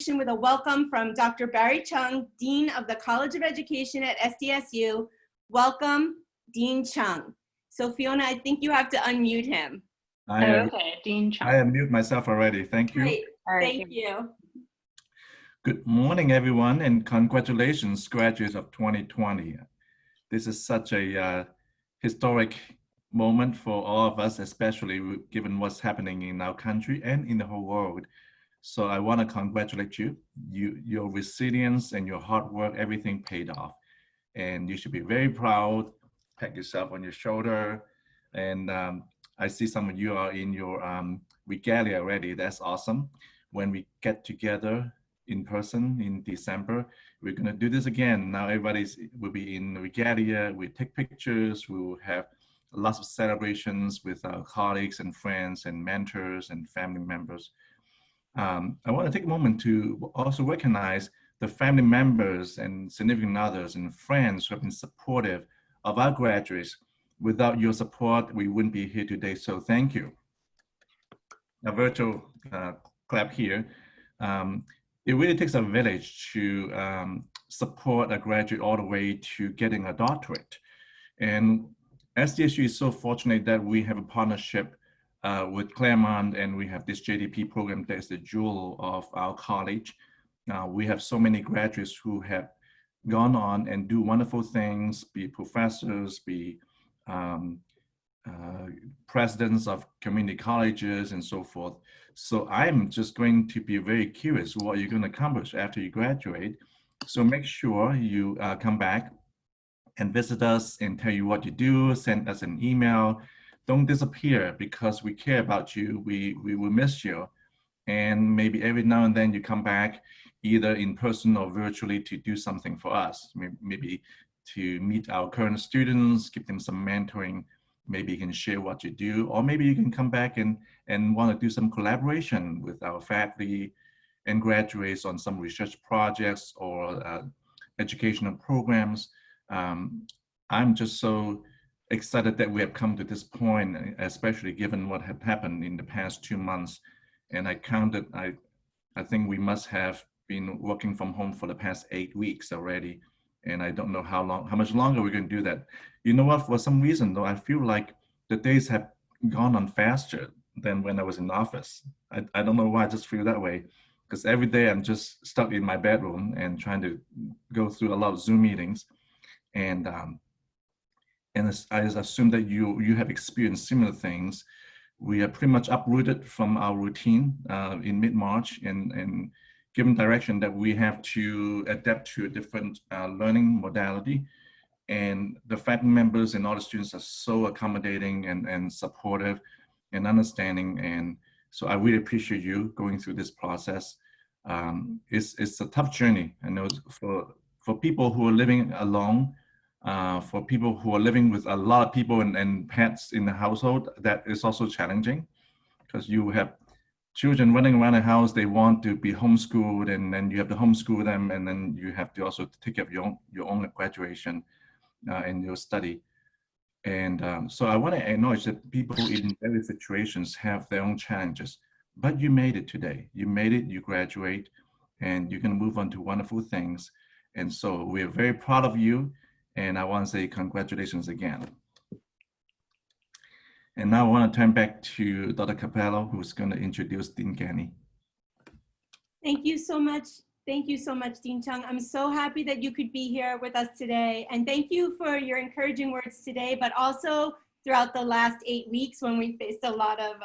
with a welcome from Dr. Barry Chung, Dean of the College of Education at SDSU. Welcome, Dean Chung. So Fiona, I think you have to unmute him. Okay, Dean Chung. I unmute myself already. Thank you. Great. Thank you. Good morning, everyone, and congratulations, graduates of 2020. This is such a historic moment for all of us, especially given what's happening in our country and in the whole world. So I want to congratulate you. Your resilience and your hard work, everything paid off. And you should be very proud, pat yourself on your shoulder. And I see some of you are in your regalia already. That's awesome. When we get together in person in December, we're going to do this again. Now everybody will be in regalia. We take pictures. We will have lots of celebrations with our colleagues and friends and mentors and family members. I want to take a moment to also recognize the family members and significant others and friends who have been supportive of our graduates. Without your support, we wouldn't be here today, so thank you. A virtual clap here. It really takes a village to support a graduate all the way to getting a doctorate. And SDSU is so fortunate that we have a partnership with Claremont, and we have this JDP program that is the jewel of our college. We have so many graduates who have gone on and do wonderful things, be professors, be presidents of community colleges and so forth. So I'm just going to be very curious what you're going to accomplish after you graduate. So make sure you come back and visit us and tell you what you do, send us an email. Don't disappear, because we care about you. We will miss you. And maybe every now and then you come back, either in person or virtually, to do something for us. Maybe to meet our current students, give them some mentoring. Maybe you can share what you do, or maybe you can come back and want to do some collaboration with our faculty and graduates on some research projects or educational programs. I'm just so excited that we have come to this point, especially given what had happened in the past 2 months. And I counted, I think we must have been working from home for the past 8 weeks already. And I don't know how much longer we're going to do that. You know what, for some reason though, I feel like the days have gone on faster than when I was in office. I don't know why, I just feel that way. Because every day I'm just stuck in my bedroom and trying to go through a lot of Zoom meetings. And I assume that you have experienced similar things. We are pretty much uprooted from our routine in mid-March and given direction that we have to adapt to a different learning modality. And the faculty members and all the students are so accommodating and supportive and understanding. And so I really appreciate you going through this process. It's a tough journey. I know for people who are living alone, for people who are living with a lot of people and pets in the household, that is also challenging, because you have children running around the house. They want to be homeschooled, and then you have to homeschool them, and then you have to also take care of your own graduation and your study. And so I want to acknowledge that people in various situations have their own challenges, but you made it today. You made it, you graduate, and you can move on to wonderful things. And so we're very proud of you. And I want to say congratulations again. And now I want to turn back to Dr. Capello, who's going to introduce Dean Ganley. Thank you so much. Thank you so much, Dean Chung. I'm so happy that you could be here with us today. And thank you for your encouraging words today, but also throughout the last 8 weeks when we faced a lot of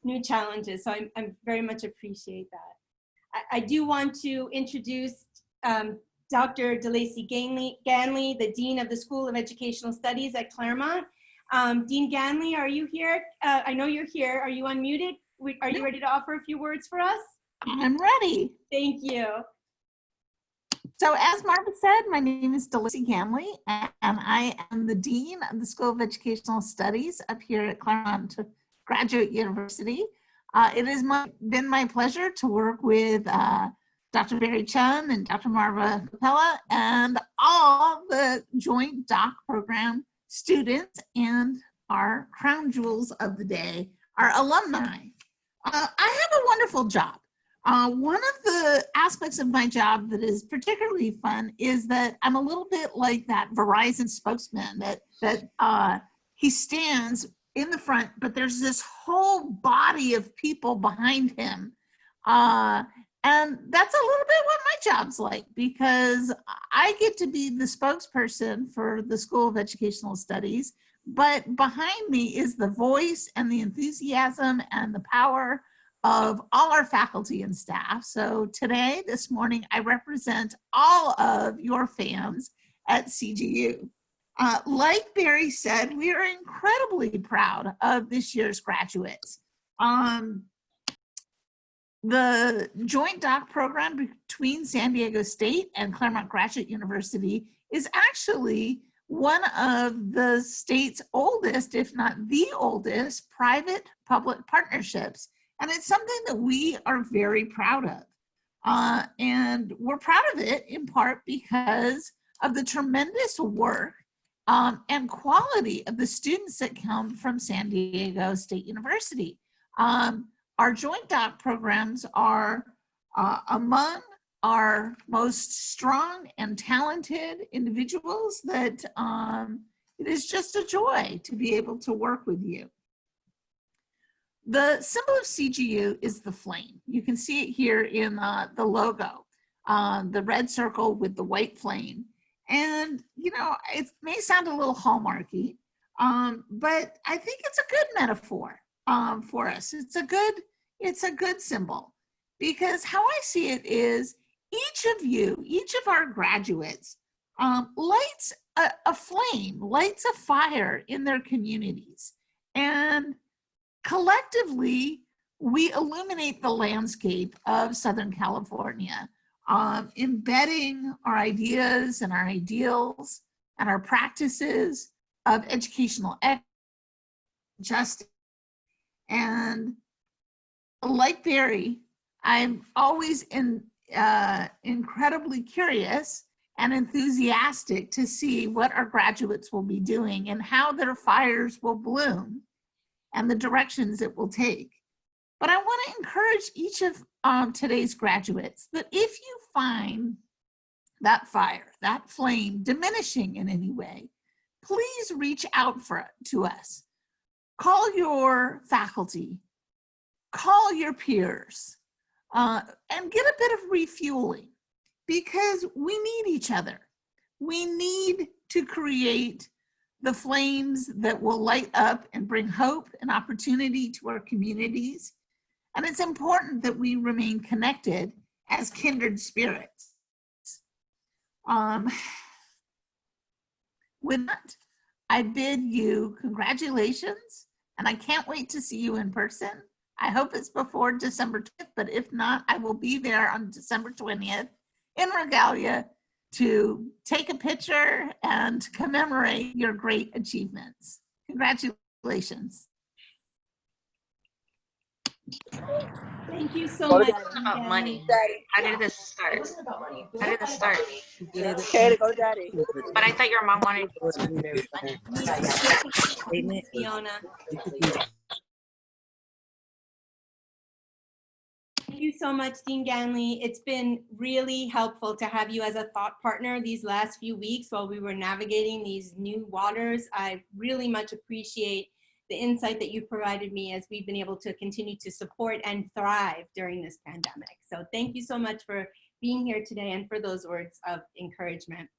new challenges. So I very much appreciate that. I do want to introduce Dr. DeLacy Ganley, the Dean of the School of Educational Studies at Claremont. Dean Ganley, are you here? I know you're here. Are you unmuted? Are you ready to offer a few words for us? I'm ready. Thank you. So as Marva said, my name is DeLacy Ganley, and I am the Dean of the School of Educational Studies up here at Claremont Graduate University. It has been my pleasure to work with Dr. Barry Chung and Dr. Marva Capella and all the joint doc program students and our crown jewels of the day, our alumni. I have a wonderful job. One of the aspects of my job that is particularly fun is that I'm a little bit like that Verizon spokesman that he stands in the front, but there's this whole body of people behind him. And that's a little bit what my job's like, because I get to be the spokesperson for the School of Educational Studies, but behind me is the voice and the enthusiasm and the power of all our faculty and staff. So today, this morning, I represent all of your fans at CGU. Like Barry said, we are incredibly proud of this year's graduates. The joint doc program between San Diego State and Claremont Graduate University is actually one of the state's oldest, if not the oldest, private-public partnerships. And it's something that we are very proud of. And we're proud of it in part because of the tremendous work and quality of the students that come from San Diego State University. Our joint doc programs are among our most strong and talented individuals that it is just a joy to be able to work with you. The symbol of CGU is the flame. You can see it here in the logo, the red circle with the white flame. And, you know, it may sound a little hallmarky, but I think it's a good metaphor for us. It's a good symbol, because how I see it is each of you, each of our graduates lights a flame, lights a fire in their communities. And collectively, we illuminate the landscape of Southern California, embedding our ideas and our ideals and our practices of educational justice. And like Barry, I'm always incredibly curious and enthusiastic to see what our graduates will be doing and how their fires will bloom and the directions it will take. But I want to encourage each of today's graduates that if you find that fire, that flame diminishing in any way, please reach out to us. Call your faculty, call your peers, and get a bit of refueling, because we need each other. We need to create the flames that will light up and bring hope and opportunity to our communities. And it's important that we remain connected as kindred spirits. With that, I bid you congratulations, and I can't wait to see you in person. I hope it's before December 20th, but if not, I will be there on December 20th in Regalia to take a picture and commemorate your great achievements. Congratulations. Thank you so much. About money. How did this start? How did this start? Okay, go daddy. But I thought your mom wanted Statement. Fiona. Thank you so much, Dean Ganley. It's been really helpful to have you as a thought partner these last few weeks while we were navigating these new waters. I really much appreciate the insight that you provided me as we've been able to continue to support and thrive during this pandemic. So thank you so much for being here today and for those words of encouragement.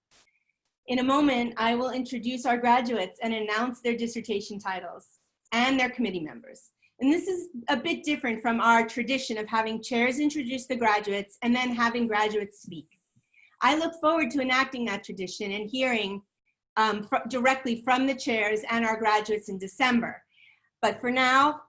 In a moment, I will introduce our graduates and announce their dissertation titles and their committee members. And this is a bit different from our tradition of having chairs introduce the graduates and then having graduates speak. I look forward to enacting that tradition and hearing directly from the chairs and our graduates in December. But for now,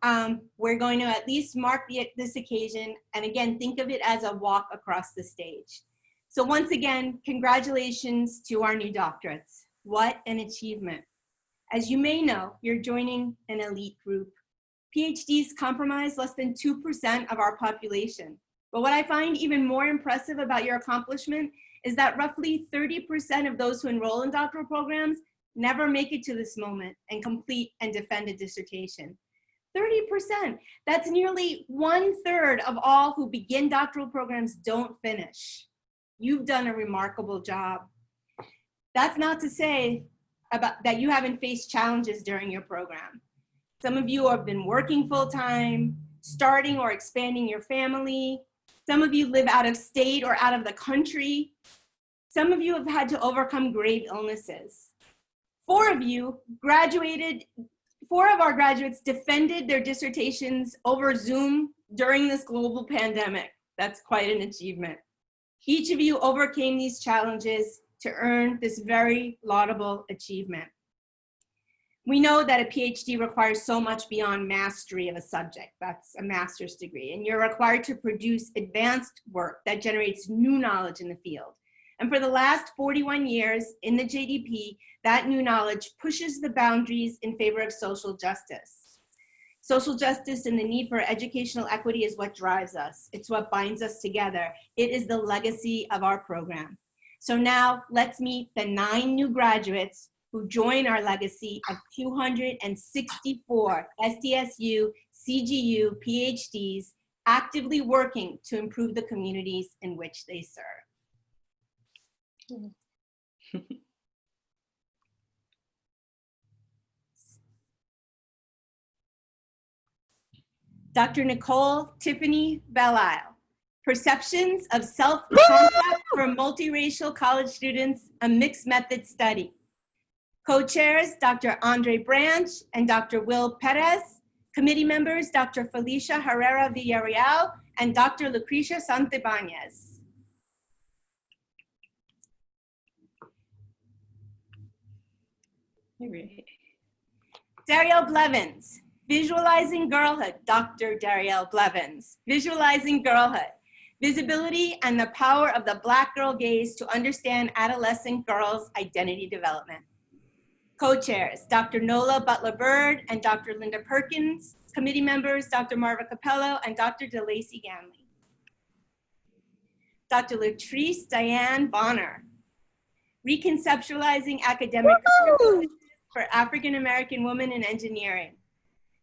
we're going to at least mark this occasion, and again, think of it as a walk across the stage. So once again, congratulations to our new doctorates. What an achievement. As you may know, you're joining an elite group. PhDs comprise less than 2% of our population. But what I find even more impressive about your accomplishment is that roughly 30% of those who enroll in doctoral programs never make it to this moment and complete and defend a dissertation. 30%. That's nearly 1/3 of all who begin doctoral programs don't finish. You've done a remarkable job. That's not to say that you haven't faced challenges during your program. Some of you have been working full-time, starting or expanding your family. Some of you live out of state or out of the country. Some of you have had to overcome grave illnesses. 4 of our graduates defended their dissertations over Zoom during this global pandemic. That's quite an achievement. Each of you overcame these challenges to earn this very laudable achievement. We know that a PhD requires so much beyond mastery of a subject. That's a master's degree. And you're required to produce advanced work that generates new knowledge in the field. And for the last 41 years in the JDP, that new knowledge pushes the boundaries in favor of social justice. Social justice and the need for educational equity is what drives us. It's what binds us together. It is the legacy of our program. So now let's meet the 9 new graduates who join our legacy of 264 SDSU, CGU, PhDs actively working to improve the communities in which they serve. Dr. Nicole Tiffany Belisle, Perceptions of Self-Concept for Multiracial College Students, a Mixed Method Study. Co-chairs, Dr. Andre Branch and Dr. Will Perez. Committee members, Dr. Felicia Herrera Villarreal and Dr. Lucrecia Santibanez. Darielle Blevins, Visualizing Girlhood, Dr. Darielle Blevins. Visualizing Girlhood, Visibility and the Power of the Black Girl Gaze to Understand Adolescent Girls' Identity Development. Co-chairs, Dr. Nola Butler-Bird and Dr. Linda Perkins. Committee members, Dr. Marva Capello and Dr. DeLacy Ganley. Dr. Latrice Diane Bonner, Reconceptualizing Academic Career for African American Women in Engineering.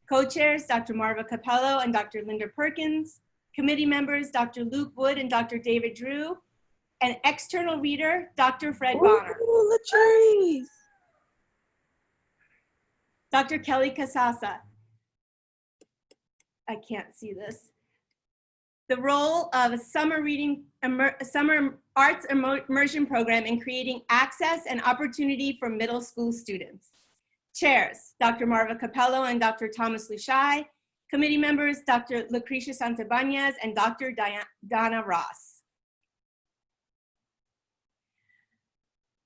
Co-chairs, Dr. Marva Capello and Dr. Linda Perkins. Committee members, Dr. Luke Wood and Dr. David Drew. And external reader, Dr. Fred Bonner. Ooh, Latrice. Dr. Kelly Casasa. I can't see this. The role of a summer arts immersion program in creating access and opportunity for middle school students. Chairs, Dr. Marva Capello and Dr. Thomas Lushai. Committee members, Dr. Lucrecia Santibanez and Dr. Donna Ross.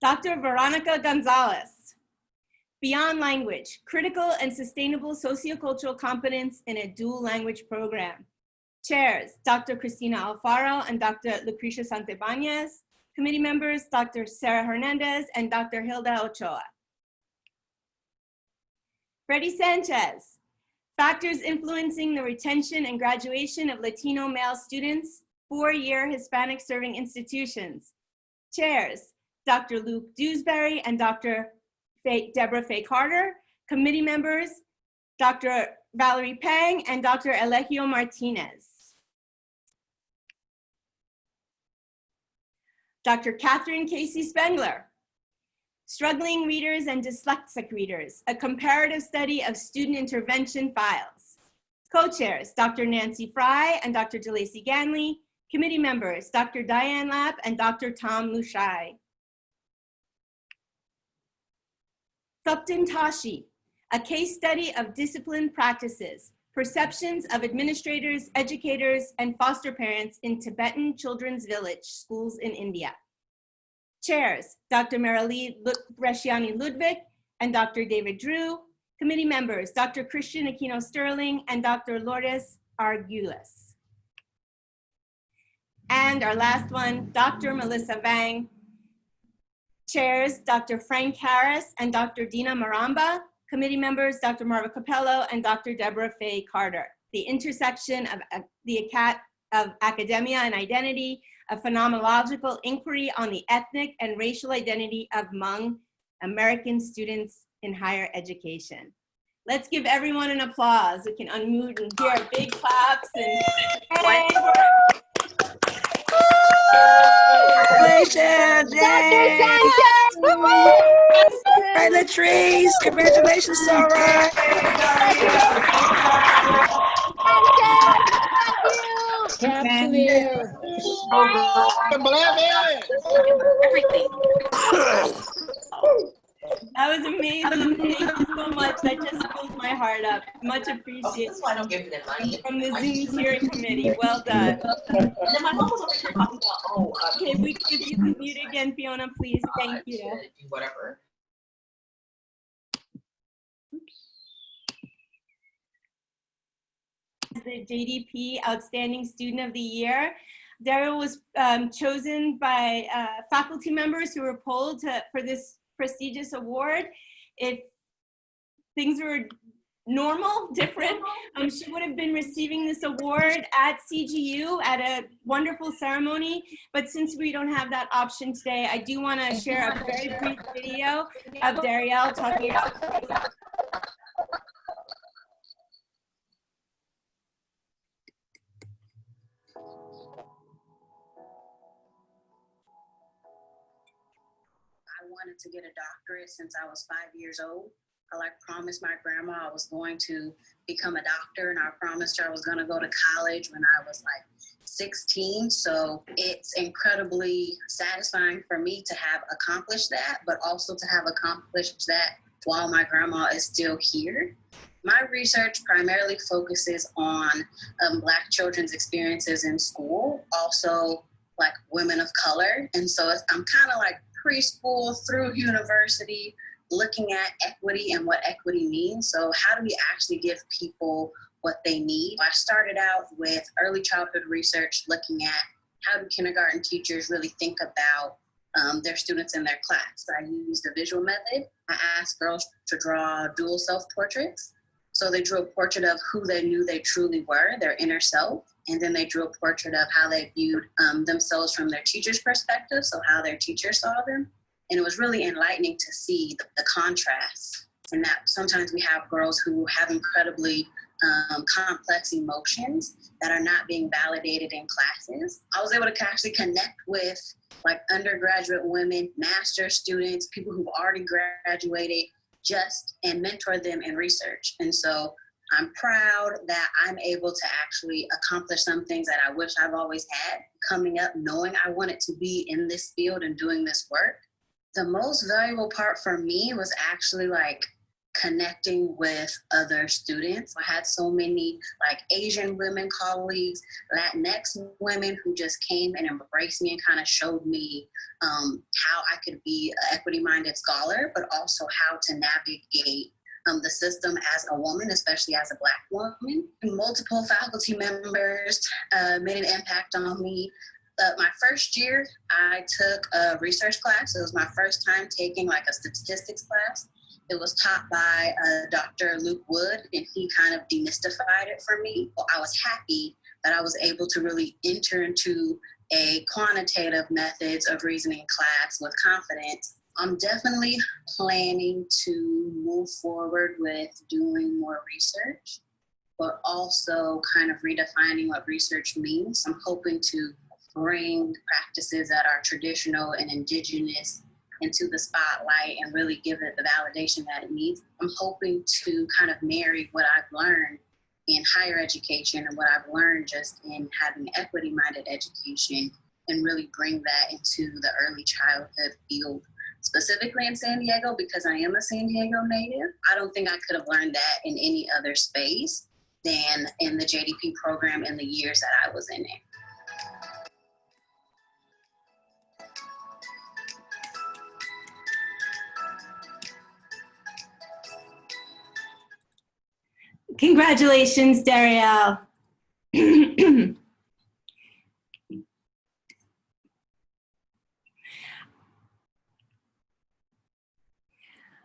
Dr. Veronica Gonzalez. Beyond Language, Critical and Sustainable Sociocultural Competence in a Dual Language Program. Chairs, Dr. Cristina Alfaro and Dr. Lucrecia Santibanez. Committee members, Dr. Sarah Hernandez and Dr. Hilda Ochoa. Freddie Sanchez, Factors Influencing the Retention and Graduation of Latino Male Students, 4-year Hispanic Serving Institutions. Chairs, Dr. Luke Dewsbury and Dr. Deborah Faye Carter. Committee members, Dr. Valerie Pang and Dr. Elegio Martinez. Dr. Catherine Casey Spengler, Struggling Readers and Dyslexic Readers, a comparative study of student intervention files. Co-chairs, Dr. Nancy Fry and Dr. DeLacy Ganley. Committee members, Dr. Diane Lapp and Dr. Tom Lushai. Thupten Tashi, a case study of discipline practices, perceptions of administrators, educators, and foster parents in Tibetan Children's Village schools in India. Chairs, Dr. Marilee Bresciani Ludwig and Dr. David Drew. Committee members, Dr. Christian Aquino Sterling and Dr. Lourdes Arguelles. And our last one, Dr. Melissa Vang. Chairs, Dr. Frank Harris and Dr. Dina Maramba. Committee members, Dr. Marva Capello and Dr. Deborah Faye Carter. The intersection of academia and identity, a phenomenological inquiry on the ethnic and racial identity among American students in higher education. Let's give everyone an applause. We can unmute and hear big claps and Congratulations! Yay! Right, Latrice. Congratulations, Sarah. Everything. that was amazing. Thank you so much. That just filled my heart up. Much appreciated. That's why I don't give them money. From the Zoom steering committee. Well done. And then my mom was over here talking about, Okay, if you can mute again, Fiona, please. Thank you. do whatever. The JDP Outstanding Student of the Year. Daryl was chosen by faculty members who were polled for this prestigious award. If things were normal, different, she would have been receiving this award at CGU at a wonderful ceremony. But since we don't have that option today, I do want to share a very brief video of Daryl talking about I wanted to get a doctorate since I was 5 years old. I promised my grandma I was going to become a doctor, and I promised her I was going to go to college when I was 16. So it's incredibly satisfying for me to have accomplished that, but also to have accomplished that while my grandma is still here. My research primarily focuses on Black children's experiences in school, also women of color. And so I'm kind of preschool through university, looking at equity and what equity means. So how do we actually give people what they need? I started out with early childhood research, looking at how do kindergarten teachers really think about their students in their class. I used a visual method. I asked girls to draw dual self-portraits. So they drew a portrait of who they knew they truly were, their inner self, and then they drew a portrait of how they viewed themselves from their teacher's perspective, so how their teacher saw them. And it was really enlightening to see the contrast, and that sometimes we have girls who have incredibly complex emotions that are not being validated in classes. I was able to actually connect with undergraduate women, master's students, people who've already graduated, and mentor them in research. And so I'm proud that I'm able to actually accomplish some things that I wish I've always had coming up, knowing I wanted to be in this field and doing this work. The most valuable part for me was actually connecting with other students. I had so many Asian women colleagues, Latinx women who just came and embraced me and kind of showed me how I could be an equity-minded scholar, but also how to navigate the system as a woman, especially as a Black woman. Multiple faculty members made an impact on me. My first year, I took a research class. It was my first time taking a statistics class. It was taught by Dr. Luke Wood, and he kind of demystified it for me. I was happy that I was able to really enter into a quantitative methods of reasoning class with confidence. I'm definitely planning to move forward with doing more research, but also kind of redefining what research means. I'm hoping to bring practices that are traditional and indigenous into the spotlight and really give it the validation that it needs. I'm hoping to kind of marry what I've learned in higher education and what I've learned just in having equity-minded education and really bring that into the early childhood field, specifically in San Diego, because I am a San Diego native. I don't think I could have learned that in any other space than in the JDP program in the years that I was in it. Congratulations, Daryl.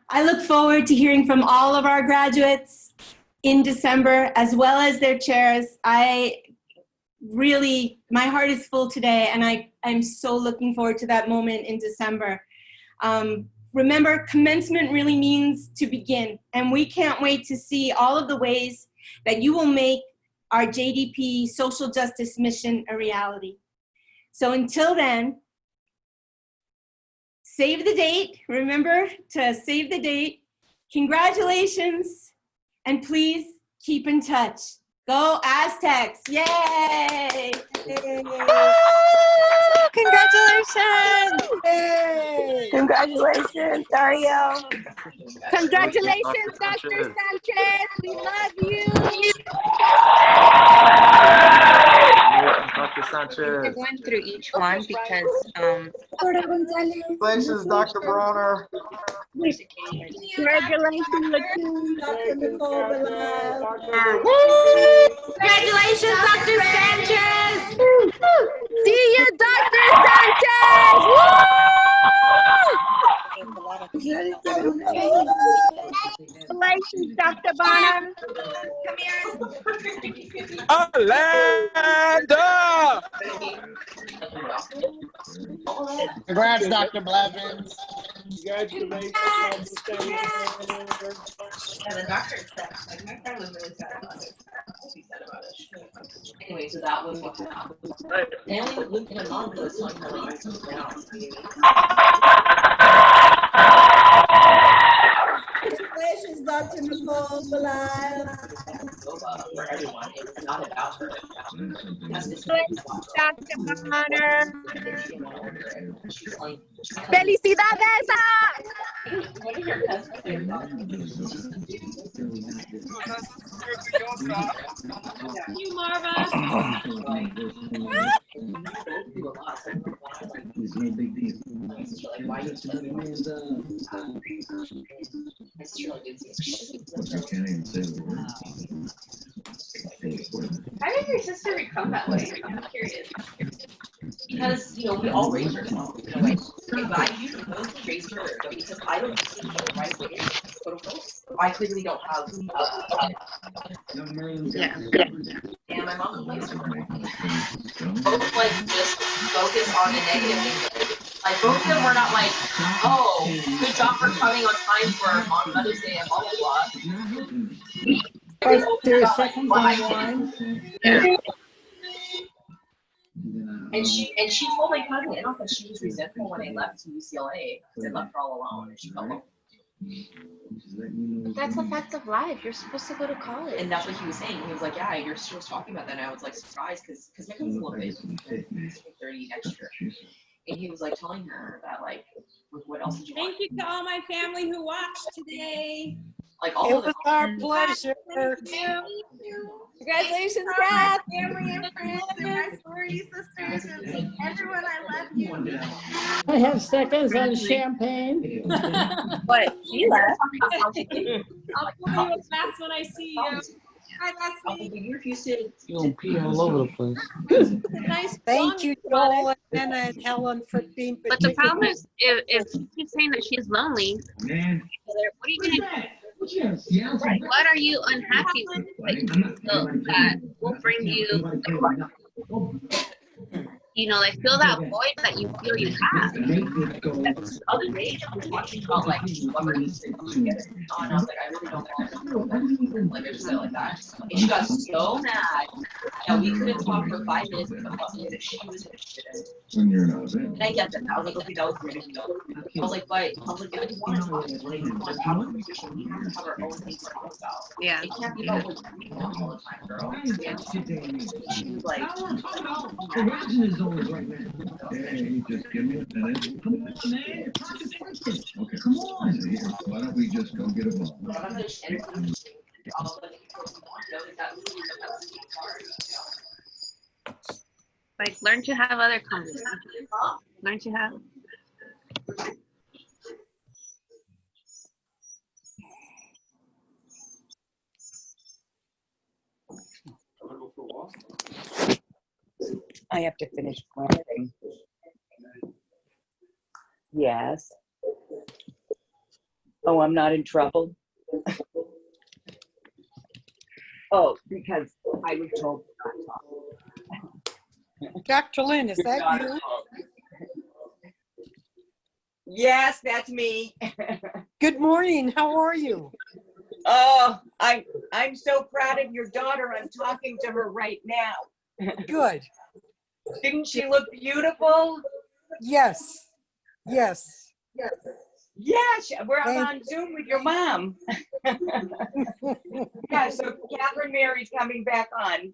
I look forward to hearing from all of our graduates in December, as well as their chairs. My heart is full today, and I'm so looking forward to that moment in December. remember, commencement really means to begin, and we can't wait to see all of the ways that you will make our JDP social justice mission a reality. So until then, save the date. Remember to save the date. Congratulations, and please keep in touch. Go Aztecs! Yay! Congratulations! Congratulations, Dario. Congratulations, Dr. Sanchez. We love you. Dr. Sanchez. I went through each one because Congratulations, Dr. Bronner. Congratulations, Congratulations, Dr. Sanchez! See you, Dr. Sanchez. Woo! Congratulations, Dr. Bonner. Come here. Orlando! Congrats, Dr. Blevins. And the doctor said, like, my friend was really sad about it. He said about it. Anyway, so that was what happened. They only lived in a month, so it's like really Congratulations, Dr. Nicole Belial. for everyone. It's not about her. Dr. Bonner. Felicidades. What are your cousins? You, Marva. How did your sister become that way? I'm curious. Because, you know, we all raised ourselves in a way. But I usually mostly raised her because I don't see the right way to go to school. I clearly don't have and my mom raised her. Both like just focus on the negative things. Like both of them were not like, oh, good job for coming on time for Mother's Day and blah blah blah. There's a second one. And she told my cousin in office she was resentful when I left to UCLA because I left her all alone and she felt alone. But that's a fact of life. You're supposed to go to college. And that's what he was saying. He was like, yeah, your sister was talking about that. And I was like surprised because my cousin's a little bit 30 next year. And he was like telling her that like, what else did you want? Thank you to all my family who watched today. Like all It of was them. our pleasure. Congratulations, Brad, family and friends, and my sorority sisters, and everyone. I love you. I have seconds on champagne. What? She left. I'll pull you as fast when I see you. Hi, Leslie. You refused to. You'll pee all over the place. Nice. Thank you, Joel, Anna, and Helen for being. But the problem is, if she's saying that she's lonely, what are you going to do? What are you unhappy with that will bring you, you know, like fill that void that you feel you have. The other day, I was watching about like celebrities that come together. And I was like, I really don't want to like I just said it like that. And she got so mad that we couldn't talk for 5 minutes about something that she was interested in. And I get that. I was like, okay, that was great. I was like, but I was like, I just want to talk. Like, we have to have a conversation. We have to have our own things to talk about. Yeah. It can't be about what we want all the time, girl. And she was like, always right now. Hey, just give me a minute. Come on, man. Okay, come on. Why don't we just go get a ball? Like, learn to have other conversations. Learn to have. I have to finish planting. Yes. Oh, I'm not in trouble? Oh, because I was told not to talk. Dr. Lynn, is that you? Yes, that's me. Good morning. How are you? Oh, I'm so proud of your daughter. I'm talking to her right now. Good. Didn't she look beautiful? Yes. Yes. Yes, we're Thank- on Zoom with your mom. Yeah, so Catherine Mary's coming back on.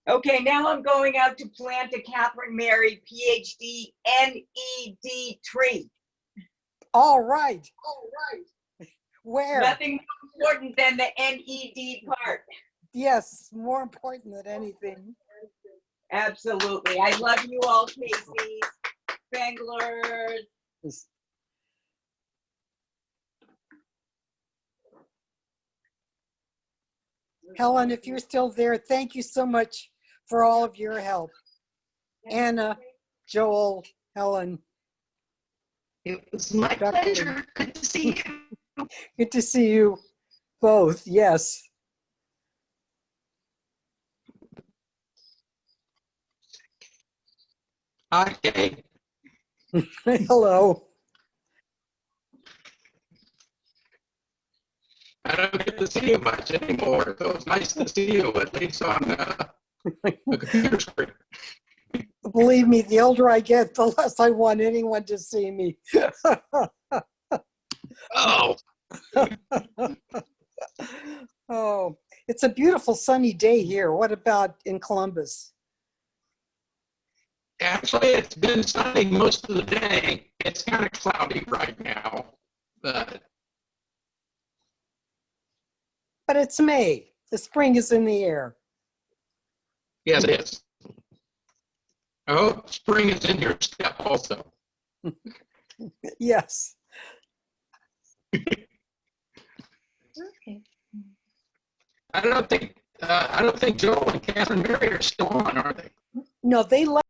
Okay, now I'm going out to plant a Catherine Mary PhD NED tree. All right. Where? Nothing more important than the NED part. Yes, more important than anything. Absolutely. I love you all, Casey, Spangler. Helen, if you're still there, thank you so much for all of your help. Anna, Joel, Helen. It was my Dr. pleasure. Good to see you. Good to see you both. Yes. Hi, Kay. Hello. I don't get to see you much anymore, so it's nice to see you at least on the computer screen. Believe me, the older I get, the less I want anyone to see me. Oh, Oh, it's a beautiful sunny day here. What about in Columbus? actually, it's been sunny most of the day. It's kind of cloudy right now, but But it's May. The spring is in the air. yes, it is. I hope spring is in your step also. Yes. I don't think Joel and Catherine Mary are still on, are they? No, they left.